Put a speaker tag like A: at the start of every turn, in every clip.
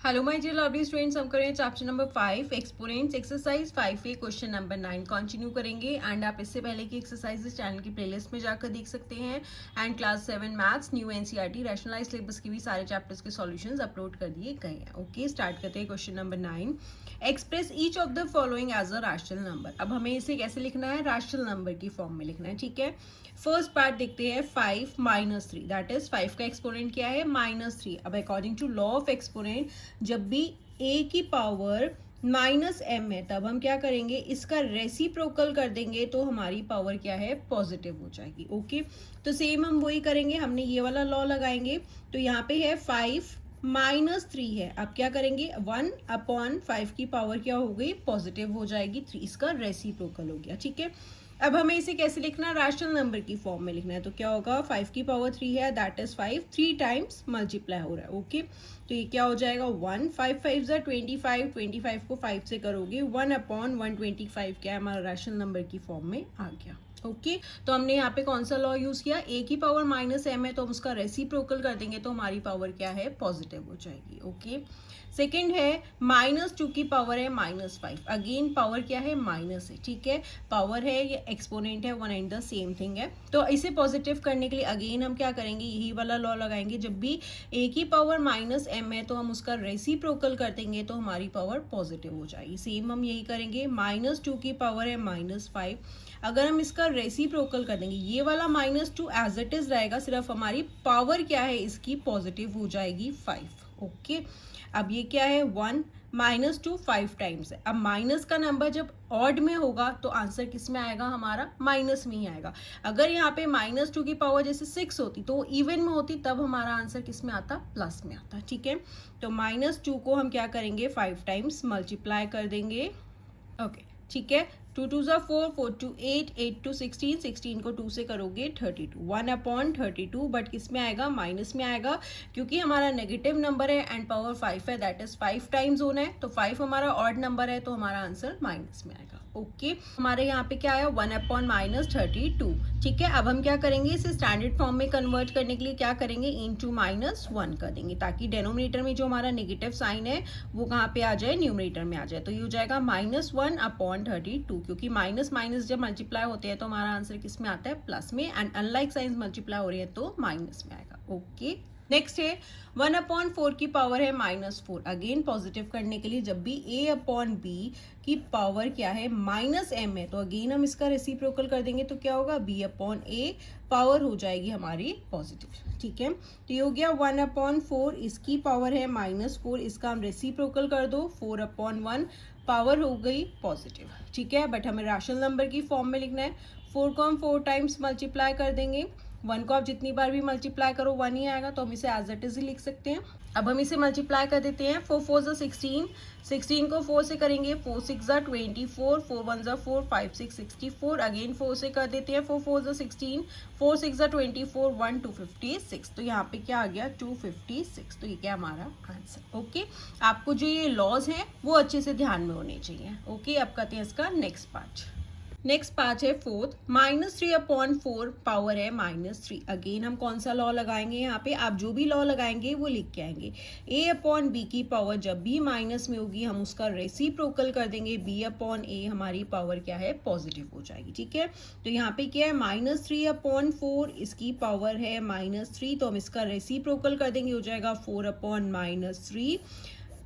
A: Hello my dear lovely students, हम करें chapter number 5 exponents exercise 5A question number 9 continue करेंगे। And आप इससे पहले की एक्सरसाइजेस चैनल की प्लेलिस्ट में जाकर देख सकते हैं। And class 7 maths new NCERT rationalised syllabus के भी सारे चैप्टर्स के सॉल्यूशंस अपलोड कर दिए गए हैं। ओके, स्टार्ट करते हैं question number 9। Express each of the following as a rational number. अब हमें इसे कैसे लिखना है? रैशनल नंबर की फॉर्म में लिखना है। ठीक है, फर्स्ट पार्ट देखते हैं 5 माइनस 3, दैट इज 5 का एक्सपोनेंट क्या है? -3। अब according to law of exponent जब भी a की पावर -m है तब हम क्या करेंगे? इसका रेसिप्रोकल कर देंगे तो हमारी पावर क्या है? पॉजिटिव हो जाएगी। ओके, तो सेम हम वही करेंगे, हमने ये वाला लॉ लगाएंगे। तो यहाँ पे है 5 -3 है। अब क्या करेंगे? 1/5 की पावर क्या हो गई? पॉजिटिव हो जाएगी। 3 इसका रेसिप्रोकल हो गया। ठीक है, अब हमें इसे कैसे लिखना है? रैशनल नंबर की फॉर्म में लिखना है। तो क्या होगा? 5 की पावर 3 है, दैट इज 5 3 टाइम्स मल्टीप्लाई हो रहा है। ओके, तो ये क्या हो जाएगा? 1 5 5 25, 25 को 5 से करोगे 1/125 क्या है? हमारा रैशनल नंबर की फॉर्म में आ गया। ओके, तो हमने यहाँ पे कौन सा लॉ यूज किया? a की पावर -m है तो हम उसका रेसिप्रोकल कर देंगे तो हमारी पावर क्या है? पॉजिटिव हो जाएगी। ओके, सेकेंड है -2 की पावर है -5। अगेन पावर क्या है? माइनस है। ठीक है, पावर है, ये एक्सपोनेंट है, one and the same thing है। तो इसे पॉजिटिव करने के लिए अगेन हम क्या करेंगे? यही वाला लॉ लगाएंगे। जब भी a की पावर -m है तो हम उसका रेसिप्रोकल कर देंगे तो हमारी पावर पॉजिटिव हो जाएगी। सेम हम यही करेंगे। -2 की पावर है -5, अगर हम इसका रेसिप्रोकल कर देंगे, ये वाला -2 एज इट इज रहेगा, सिर्फ हमारी पावर क्या है? इसकी पॉजिटिव हो जाएगी 5। ओके, अब ये क्या है? 1 -2 5 टाइम्स है। अब माइनस का नंबर जब ऑड में होगा तो आंसर किस में आएगा? हमारा माइनस में ही आएगा। अगर यहाँ पे -2 की पावर जैसे 6 होती तो इवन में होती, तब हमारा आंसर किस में आता? प्लस में आता। ठीक है, तो -2 को हम क्या करेंगे? 5 टाइम्स मल्टीप्लाई कर देंगे। ओके, ठीक है, 2 2 ज़ा 4, 4 2 8, 8 2 16, 16 को 2 से करोगे 32, 1/32, बट किस में आएगा? माइनस में आएगा, क्योंकि हमारा नेगेटिव नंबर है एंड पावर 5 है, दैट इज 5 टाइम्स होना है। तो 5 हमारा ऑड नंबर है तो हमारा आंसर माइनस में आएगा। ओके, हमारे यहाँ पे क्या आया? 1/32। ठीक है, अब हम क्या करेंगे? इसे स्टैंडर्ड फॉर्म में कन्वर्ट करने के लिए क्या करेंगे? इंटू -1 कर देंगे, ताकि डेनोमिनेटर में जो हमारा नेगेटिव साइन है वो कहाँ पे आ जाए? न्यूमरेटर में आ जाए। तो ये हो जाएगा -1/32, क्योंकि माइनस माइनस जब मल्टीप्लाई होते हैं तो हमारा आंसर किस में आता है? प्लस में। एंड अनलाइक साइंस मल्टीप्लाई हो रही है तो माइनस में आएगा। ओके, नेक्स्ट है 1/4 की पावर है -4। अगेन पॉजिटिव करने के लिए जब भी a/b की पावर क्या है? -m है तो अगेन हम इसका रेसिप्रोकल कर देंगे तो क्या होगा? b/a पावर हो जाएगी हमारी पॉजिटिव। ठीक है, तो ये हो गया 1/4, इसकी पावर है -4, इसका हम रेसिप्रोकल कर दो 4/1 पावर हो गई पॉजिटिव। ठीक है, बट हमें रैशनल नंबर की फॉर्म में लिखना है। 4 को हम 4 टाइम्स मल्टीप्लाई कर देंगे। 1 को आप जितनी बार भी मल्टीप्लाई करो 1 ही आएगा, तो हम इसे एज इट इज ही लिख सकते हैं। अब हम इसे मल्टीप्लाई कर देते हैं। 4 4 ज़ा 16, 16 को 4 से करेंगे 4 6 ज़ा 24, 4 1 ज़ा 4, 5 6 64, अगेन 4 से कर देते हैं। 4 4 ज़ा 16, 4 6 ज़ा 24, 1 256, तो यहाँ पे क्या आ गया? 256। तो ये क्या हमारा आंसर। ओके, आपको जो ये लॉज हैं वो अच्छे से ध्यान में होने चाहिए। ओके, अब करते हैं इसका नेक्स्ट पार्ट। नेक्स्ट पार्ट है फोर्थ, -3/4 पावर है -3। अगेन हम कौन सा लॉ लगाएंगे? यहाँ पे आप जो भी लॉ लगाएंगे वो लिख के आएंगे। a/b की पावर जब भी माइनस में होगी हम उसका रेसिप्रोकल कर देंगे। b/a हमारी पावर क्या है? पॉजिटिव हो जाएगी। ठीक है, तो यहाँ पे क्या है? -3/4, इसकी पावर है -3, तो हम इसका रेसिप्रोकल कर देंगे, हो जाएगा 4/-3।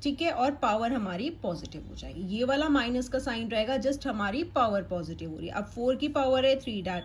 A: ठीक है, और पावर हमारी पॉजिटिव हो जाएगी। ये वाला माइनस का साइन रहेगा, जस्ट हमारी पावर पॉजिटिव हो रही है। अब 4 की पावर है 3,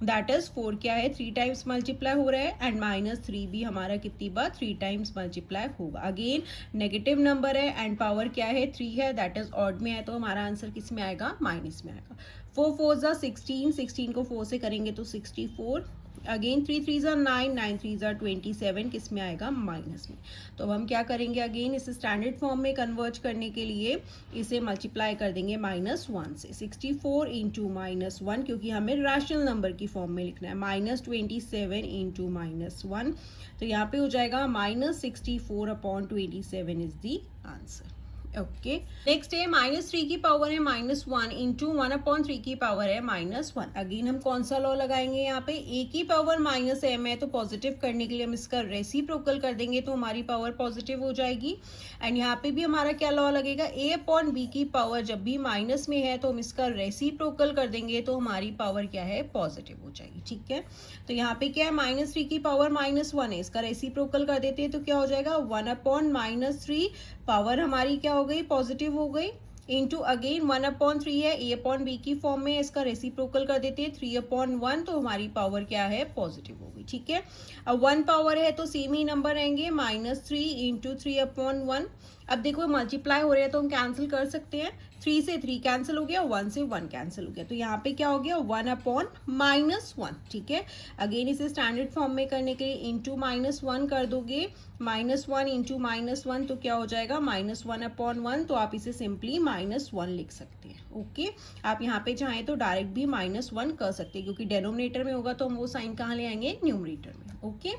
A: दैट इज 4 क्या है? 3 टाइम्स मल्टीप्लाई हो रहा है, एंड -3 भी हमारा कितनी बार? 3 टाइम्स मल्टीप्लाई होगा। अगेन नेगेटिव नंबर है एंड पावर क्या है? 3 है, दैट इज ऑड में है, तो हमारा आंसर किस में आएगा? माइनस में आएगा। 4 4 ज़ा 16, 16 को 4 से करेंगे तो 64, अगेन 3 3 ज़ा 9, 9 3 ज़ा 27, किस में आएगा? माइनस में। तो अब हम क्या करेंगे? अगेन इसे स्टैंडर्ड फॉर्म में कन्वर्ट करने के लिए इसे मल्टीप्लाई कर देंगे -1 से। 64 इंटू -1, क्योंकि हमें रैशनल नंबर की फॉर्म में लिखना है। -27 इंटू -1, तो यहाँ पे हो जाएगा -64/27 is the answer. Okay, next है -3 की पावर है -1 इंटू 1/3 की पावर है -1। अगेन हम कौन सा लॉ लगाएंगे यहाँ पे, a की पावर -m है तो पॉजिटिव करने के लिए हम इसका रेसिप्रोकल कर देंगे तो हमारी पावर पॉजिटिव हो जाएगी। एंड यहाँ पे भी हमारा क्या लॉ लगेगा, a/b की पावर जब भी माइनस में है तो हम इसका रेसिप्रोकल कर देंगे तो हमारी पावर क्या है, पॉजिटिव हो जाएगी। ठीक है, तो यहाँ पे क्या है, -3 की पावर -1 है, इसका रेसिप्रोकल कर देते हैं तो क्या हो जाएगा, 1/-3 पावर हमारी क्या हो गई, पॉजिटिव हो गई, इंटू अगेन 1/3 है, a/b की फॉर्म में, इसका रेसिप्रोकल कर देते हैं 3/1 तो हमारी पावर क्या है, पॉजिटिव हो गई। ठीक है, अब 1 पावर है तो सेम ही नंबर रहेंगे, -3 इंटू 3/1। अब देखो मल्टीप्लाई हो रहे हैं तो हम कैंसिल कर सकते हैं, 3 से 3 कैंसिल हो गया, 1 से 1 कैंसिल हो गया, तो यहाँ पे क्या हो गया, 1/-1। ठीक है, अगेन इसे स्टैंडर्ड फॉर्म में करने के लिए इंटू -1 कर दोगे, -1 इंटू -1 तो क्या हो जाएगा, -1/1, तो आप इसे सिंपली -1 लिख सकते हैं। ओके, आप यहाँ पे चाहें तो डायरेक्ट भी -1 कर सकते हैं, क्योंकि डेनोमिनेटर में होगा तो हम वो साइन कहाँ ले आएंगे, न्यूमरेटर में। ओके,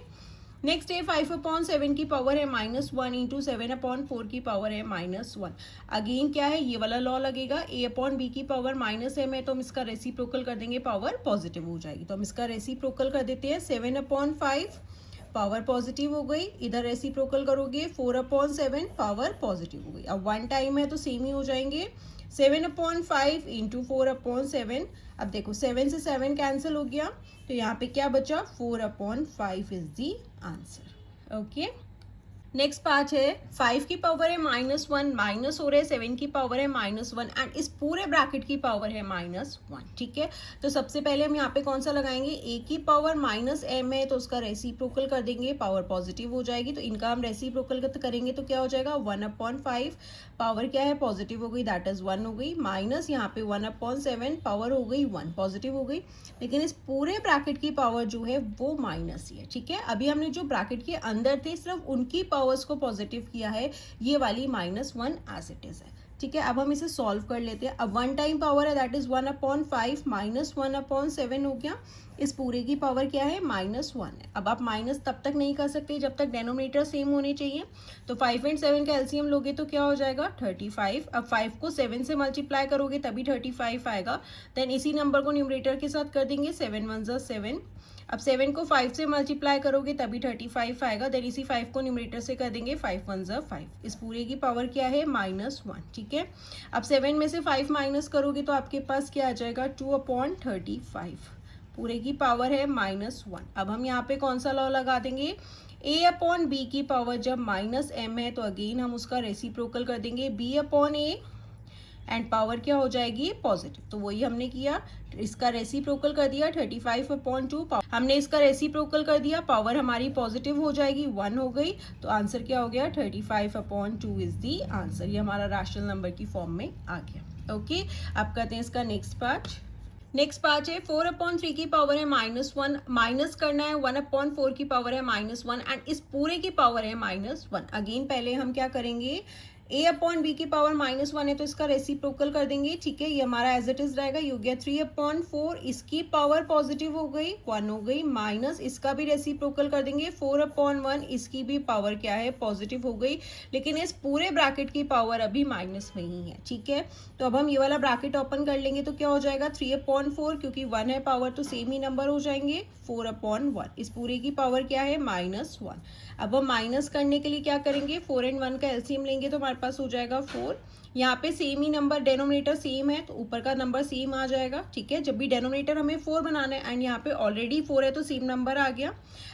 A: नेक्स्ट है 5/7 की पावर है -1 इंटू 7/4 की पावर है -1। अगेन क्या है, ये वाला लॉ लगेगा, a/b की पावर -m है तो हम इसका रेसिप्रोकल कर देंगे, पावर पॉजिटिव हो जाएगी, तो हम इसका रेसिप्रोकल कर देते हैं, 7/5 पावर पॉजिटिव हो गई, इधर रेसिप्रोकल करोगे 4/7 पावर पॉजिटिव हो गई। अब 1 टाइम है तो सेम ही हो जाएंगे, 7/5 इंटू 4/7। अब देखो 7 से 7 कैंसिल हो गया तो यहाँ पे क्या बचा, 4/5 is the answer. Okay, next part है 5 की पावर है -1, माइनस हो रहा है 7 की पावर है -1 एंड इस पूरे ब्रैकेट की पावर है -1। ठीक है, तो सबसे पहले हम यहाँ पे कौन सा लगाएंगे, a की पावर -m है तो उसका रेसिप्रोकल कर देंगे, पावर पॉजिटिव हो जाएगी, तो इनका हम रेसिप्रोकल करेंगे तो क्या हो जाएगा, 1/5 पावर क्या है, पॉजिटिव हो गई, दैट इज 1 हो गई, माइनस यहाँ पे 1/7 पावर हो गई 1, पॉजिटिव हो गई, लेकिन इस पूरे ब्रैकेट की पावर जो है वो माइनस ही है। ठीक है, अभी हमने जो ब्रैकेट के अंदर थे सिर्फ उनकी पावर्स को पॉजिटिव किया है, ये वाली -1 एज इट इज है। ठीक है, अब हम इसे सॉल्व कर लेते हैं। अब 1 टाइम पावर है दैट इज 1/5 माइनस 1/7 हो गया, इस पूरे की पावर क्या है, -1 है। अब आप माइनस तब तक नहीं कर सकते जब तक डेनोमिनेटर सेम होने चाहिए, तो 5 एंड 7 का एलसीएम लोगे तो क्या हो जाएगा, 35। अब 5 को 7 से मल्टीप्लाई करोगे तभी 35 आएगा, देन इसी नंबर को न्यूमरेटर के साथ कर देंगे, 7 1 ज़ा 7। अब 7 को 5 से मल्टीप्लाई करोगे तभी 35 आएगा, देन इसी 5 को न्यूमरेटर से कर देंगे, 5 1 ज़ा 5। इस पूरे की पावर क्या है, -1। ठीक है, अब 7 में से 5 माइनस करोगे तो आपके पास क्या आ जाएगा, 2/35, पूरे की पावर है -1। अब हम यहाँ पे कौन सा लॉ लगा देंगे, a/b की पावर जब -m है तो अगेन हम उसका रेसिप्रोकल कर देंगे, b/a एंड पावर क्या हो जाएगी, पॉजिटिव, तो वही हमने किया, इसका रेसिप्रोकल कर दिया 35/2, हमने इसका रेसिप्रोकल कर दिया, पावर हमारी पॉजिटिव हो जाएगी, 1 हो गई, तो आंसर क्या हो गया, 35/2 इज दी आंसर, ये हमारा रैशनल नंबर की फॉर्म में आ गया। ओके, अब करते हैं इसका नेक्स्ट पार्ट। नेक्स्ट पार्ट है 4/3 की पावर है -1, माइनस करना है 1/4 की पावर है -1 एंड इस पूरे की पावर है -1। अगेन पहले हम क्या करेंगे, a/b की पावर -1 है तो इसका रेसिप्रोकल कर देंगे। ठीक है, ये हमारा एज इट इज रहेगा, यू गया 3/4, इसकी पावर पॉजिटिव हो गई, 1 हो गई, माइनस इसका भी रेसिप्रोकल कर देंगे, 4/1, इसकी भी पावर क्या है, पॉजिटिव हो गई, लेकिन इस पूरे ब्रैकेट की पावर अभी माइनस में ही है। ठीक है, तो अब हम ये वाला ब्रैकेट ओपन कर लेंगे तो क्या हो जाएगा, 3/4, क्योंकि 1 है पावर तो सेम ही नंबर हो जाएंगे, 4/1, इस पूरे की पावर क्या है, -1। अब हम माइनस करने के लिए क्या करेंगे, 4 एंड 1 का एलसीएम लेंगे तो हमारे पास हो जाएगा 4, यहाँ पे सेम ही नंबर, डेनोमिनेटर सेम है तो ऊपर का नंबर सेम आ जाएगा। ठीक है, जब भी डेनोमिनेटर हमें 4 बनाना है एंड यहाँ पे ऑलरेडी 4 है तो सेम नंबर आ गया।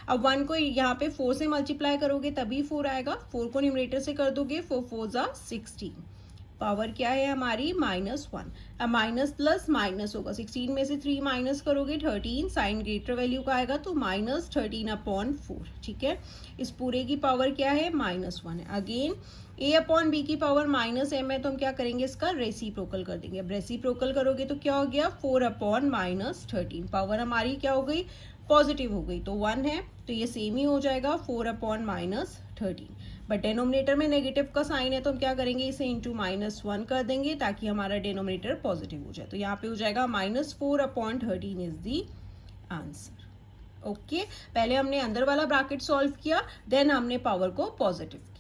A: अब 1 को यहाँ पे 4 से मल्टीप्लाई करोगे तभी 4 आएगा, 4 को न्यूमरेटर से कर दोगे, 4 4 ज़ा 16, पावर क्या है हमारी, -1। अब माइनस प्लस माइनस होगा, 16 में से 3 माइनस करोगे 13, साइन ग्रेटर वैल्यू का आएगा तो -13/4। ठीक है, इस पूरे की पावर क्या है, -1 है। अगेन a/b की पावर -m है तो हम क्या करेंगे, इसका रेसिप्रोकल कर देंगे। अब रेसिप्रोकल करोगे तो क्या हो गया, 4/-13, पावर हमारी क्या हो गई, पॉजिटिव हो गई, तो 1 है तो ये सेम ही हो जाएगा, 4/-13, बट डेनोमिनेटर में नेगेटिव का साइन है तो हम क्या करेंगे, इसे इंटू -1 कर देंगे ताकि हमारा डेनोमिनेटर पॉजिटिव हो जाए, तो यहाँ पे हो जाएगा -4/13 इज दी आंसर। ओके, पहले हमने अंदर वाला ब्रैकेट सॉल्व किया, देन हमने पावर को पॉजिटिव किया।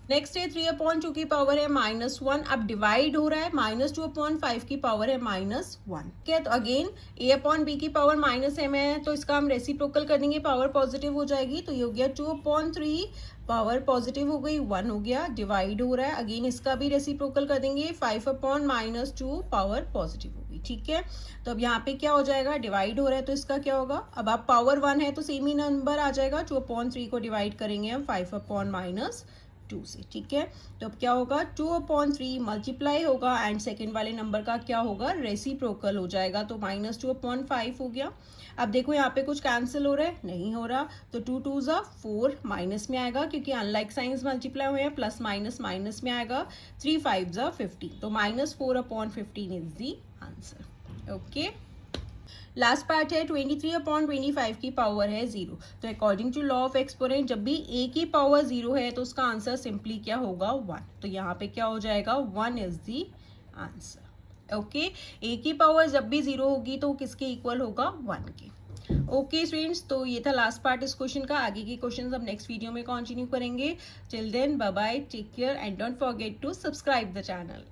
A: नेक्स्ट है 3/2 की पावर है -1, अब डिवाइड हो रहा है, -2/5 की पावर है -1। ठीक है, तो अगेन a/b की पावर -m है, तो इसका हम रेसिप्रोकल कर देंगे, पावर पॉजिटिव हो जाएगी, तो ये हो गया 2/3, पावर पॉजिटिव हो गई, 1 हो गया, डिवाइड हो रहा है, अगेन इसका भी रेसिप्रोकल कर देंगे, 5/-2 पावर पॉजिटिव होगी। ठीक है, तो अब यहाँ पे क्या हो जाएगा, डिवाइड हो रहा है तो इसका क्या होगा, अब आप पावर 1 है तो सेम ही नंबर आ जाएगा, 2/3 को डिवाइड करेंगे हम 5/-2 से। ठीक है, तो अब क्या होगा, 2/3 मल्टीप्लाई होगा एंड सेकेंड वाले नंबर का क्या होगा, रेसिप्रोकल हो जाएगा, तो -2/5 हो गया। अब देखो यहाँ पे कुछ कैंसिल हो रहा है, नहीं हो रहा, तो 2 2 ज़ा 4 माइनस में आएगा, क्योंकि अनलाइक साइंस मल्टीप्लाई हुए हैं, प्लस माइनस माइनस में आएगा, 3 5 ज़ा 15, तो -4/15 is the answer. Okay, last part है 23/25 की पावर है 0, तो according to law of exponent जब भी a की पावर 0 है तो उसका आंसर सिंपली क्या होगा, 1, तो यहाँ पे क्या हो जाएगा, 1 is the answer. Okay, a की पावर जब भी 0 होगी तो किसके इक्वल होगा, 1 के। ओके स्टूडेंट्स, तो ये था लास्ट पार्ट इस क्वेश्चन का, आगे के क्वेश्चंस अब नेक्स्ट वीडियो में कंटिन्यू करेंगे। Till then bye bye, take care and don't forget to subscribe the channel.